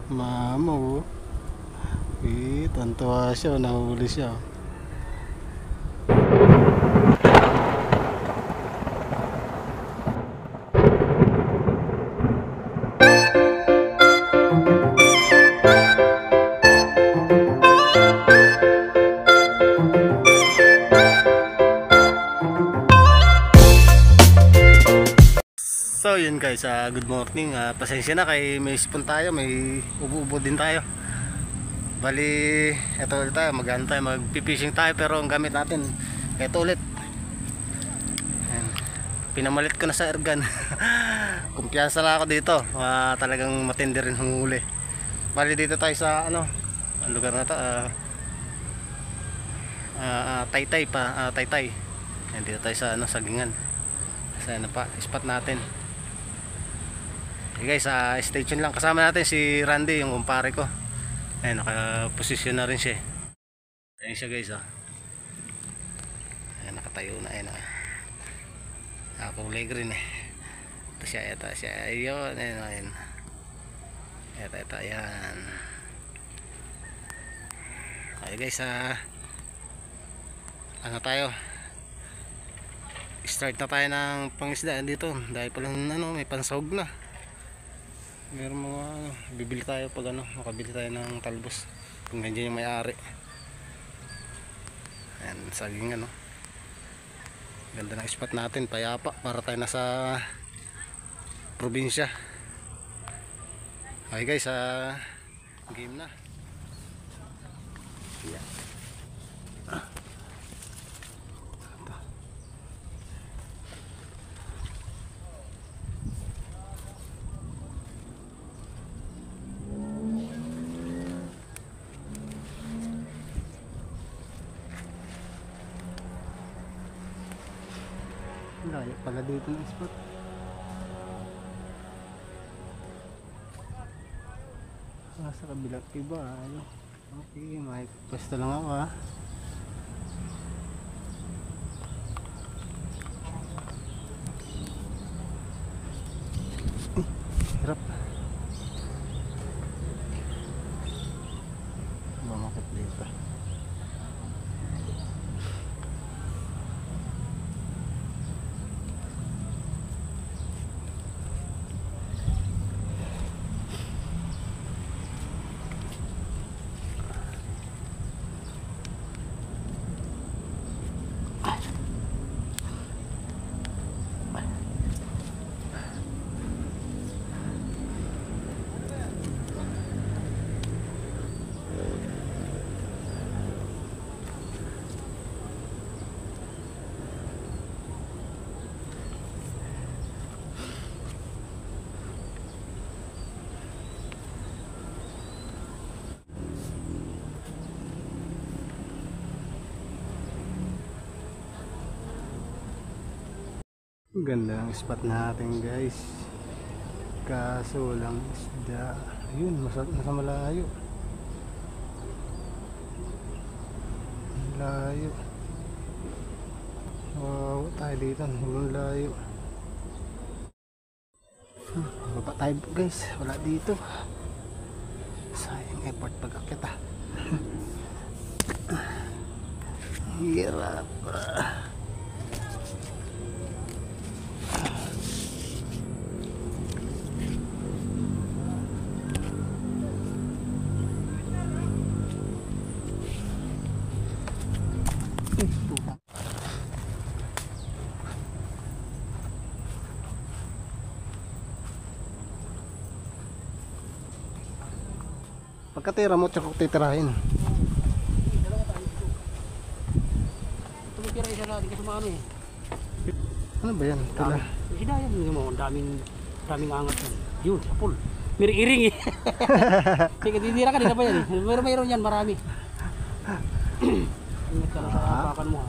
Mama oh. Tantuwa siya, nahuli siya. So yun guys, good morning. Pasensya na kay may sipon tayo, may ubo-ubo din tayo. Bali, eto ulit tayo, magpipishing tayo pero ang gamit natin, eto ulit. Ayan. Pinamalit ko na sa airgun. Kumpiyansa na ako dito, talagang matindi rin humuli. Bali dito tayo sa ano, ang lugar na to, Taytay pa, Taytay. Ayan, dito tayo sa ano, Sagingan. Sa ano pa, spot natin. Okay guys, stay tuned lang. Kasama natin si Randy, yung kumpare ko. Ayan, nakaposisyon na rin siya. Ayan siya guys, oh. Ayan, nakatayo na. Ayan, kulay green eh. Ito siya, ayun. Ayan. Ito, ayan. Okay guys, ano tayo? Start na tayo ng pangisdaan dito. Dahil palang ano, may pansahog na. Meron mga bibili tayo pag ano, makabili tayo ng talbos kung nandiyan yung may-ari. Ayan, saging ano, ganda ng spot natin, payapa, para tayo nasa probinsya. Okay guys, game na. Yeah. Layo pala dito ng spot. Sa kabilang iba ano. Okay, may pwesto lang ako Hirap. Mamakit dito. Ganda ng spot natin guys, kaso lang isda ayun, nasa malayo, wow, tayo dito, malayo. Baba tayo guys, wala dito, sayang effort pag-akit hirap. Pagkatira mo, tsaka titirahin. Tumitira isa natin kasi mga ano eh. Ano ba yan? Tila. Hinayan mo, daming angat yan. Yun, sa pool. Miring-iring eh. Sige, titira ka, di na ba yan eh. Mayroon yan, marami. Ingat ka lang sa kapakan mo ha.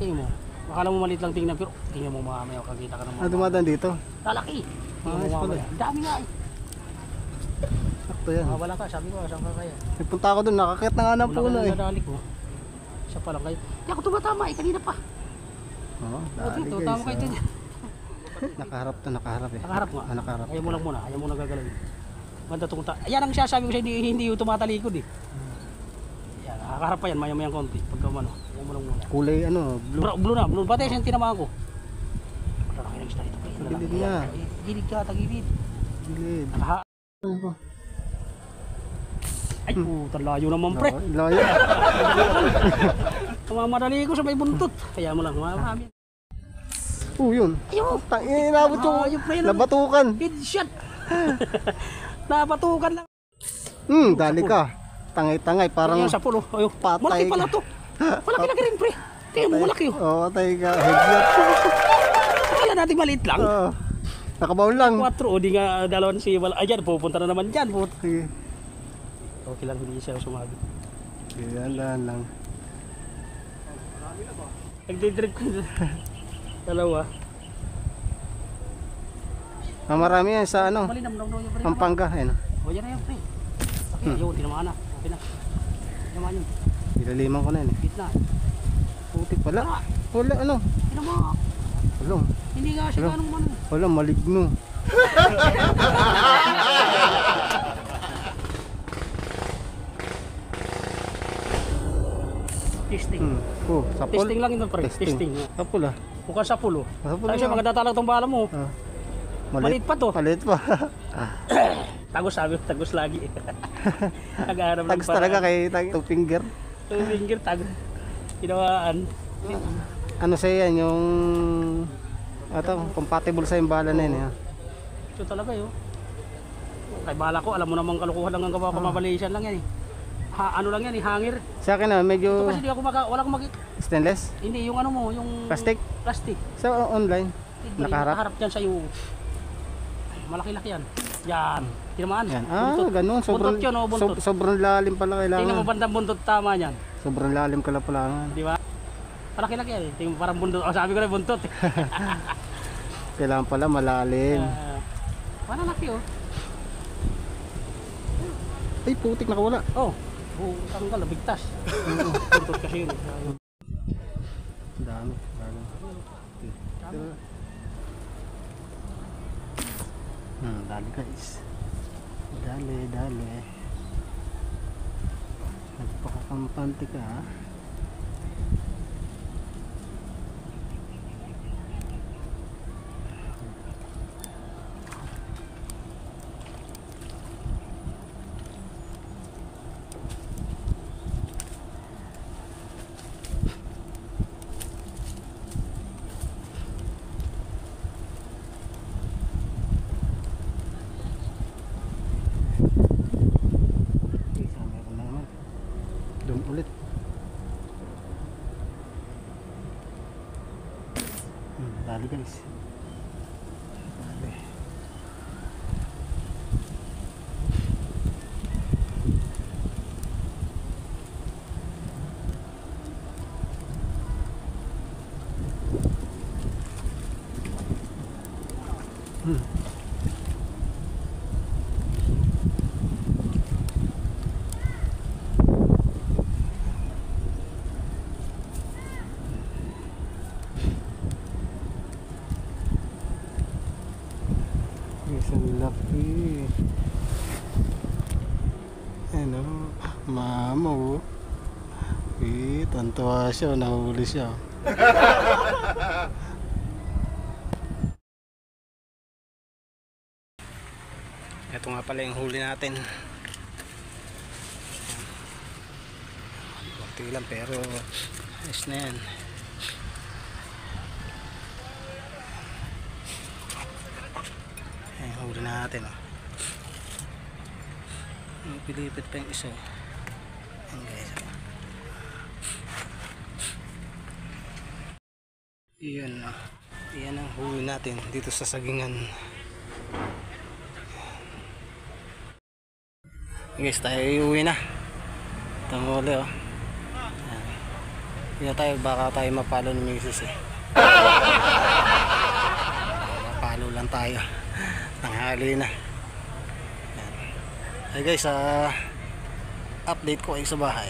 Tingnan mo. Akala mo maliit lang tingnan, pero tingnan mo mamaya, kakita ka ng mga. Dumadaan dito? Lalaki. Dami nga eh. Sakto yan. Wala ka, sabi ko, saan ka kaya? Nagpunta ako dun, nakakit na nga ng puno eh. Nadali ko. Siya pa lang kayo. Hindi ako tumatama eh, kanina pa. Oo, dali guys. Tumatama kayo dyan. Nakaharap to, nakaharap eh. Nakaharap nga. Nakaharap. Ayaw mo lang muna, ayaw mo lang gagalawin. Ganda tong yan ang sinasabi ko sa hindi yung tumatalikod eh. Yan, nakakarap pa yan, maya-mayang konti. Pagka ano, yan mo lang muna. Kulay ano, blue. Blue na, blue. Pati yung tinamaan ko. Malalaki ng isda ito. Gilid nga. Gilid ka, tagilid. Gilid. Ay, puta, layo naman pre. Layo. Mamadali ko sa may buntot. Kaya mo lang, marami. Yun. Ayun. Inabot yung nabatukan. Headshot. Nabatukan lang. Dali ka. Tangay-tangay, parang Ayun, sa pulo. Ayun, patay malaki pala to. Malaki-laki rin pre. Tingnan mo, malaki oh. Oo, patay ka. Headshot. Akala natin maliit lang. Nakabaon lang. 4 o di nga dalawang si wala. Ayan, pupunta na naman dyan. Sige. Okay lang, hindi siya sumabi. Yan lang. Nagdidrip ko. Dalawa. Marami yan sa ano, Malinam daw yung pre. Pampanga. Ayun. O yan na yan pre. Okay, yun, tinamaan na. Okay na. Tinamaan yun. Nilaliman ko na yun. Gitna. Putik pala. Wala ano. Tinamaan. Wala. Hindi nga siya ganong mano. Wala, maligno. Testing. Sapol. Testing lang ito pre. Testing. Sapol ah. Bukan sa pulo. Sapol Ay siya, maganda talaga itong bala mo. Maliit pa to. Maliit pa. Tagos sabi, tagos lagi. Nag-aarap Tags talaga kay two finger. Two finger tag. Kinawaan. Ano sa'yo yan, yung compatible sa yung bala na yun. Ito talaga yun. Kay bala ko, alam mo namang kalukuhan lang ang gawa ko, Malaysian lang yan eh. Ano lang yan eh, hangir. Sa akin medyo Ito kasi di ako wala akong stainless. Hindi, yung ano mo, yung Plastic? Plastic. Sa online. Nakaharap? Nakaharap dyan sa'yo. Malaki-laki yan. Yan. Tinamaan. Yan. Ganun. Buntot yun, buntot. Sobrang lalim pala kailangan. Tingnan mo bandang buntot, tama yan. Sobrang lalim ka lang pala. Di ba? Malaki-laki yan eh. Tingnan mo parang buntot. Sabi ko na buntot. Kailangan pala malalim. Malaki oh. Ay, putik, nakawala. Tanggal, bigtas. Buntot kasi yun. Dami. Dali guys. Dali. Nagpakakampante ka ha. Ulit. Dali guys. Dali. Isang laki. Ano, mama tantuwa siya, nahuli siya. Ito nga pala yung huli natin. Kunti lang pero ayos na yan. Ayan, huli natin pilipit pa yung isa. Ayan guys. Iyan ang huli natin dito sa sagingan. Guys, tayo iuwi na. Tangoli Hindi na tayo, baka tayo mapalo ni Mrs. Mapalo lang tayo. Tanghali na. Hey guys, update ko kayo sa bahay.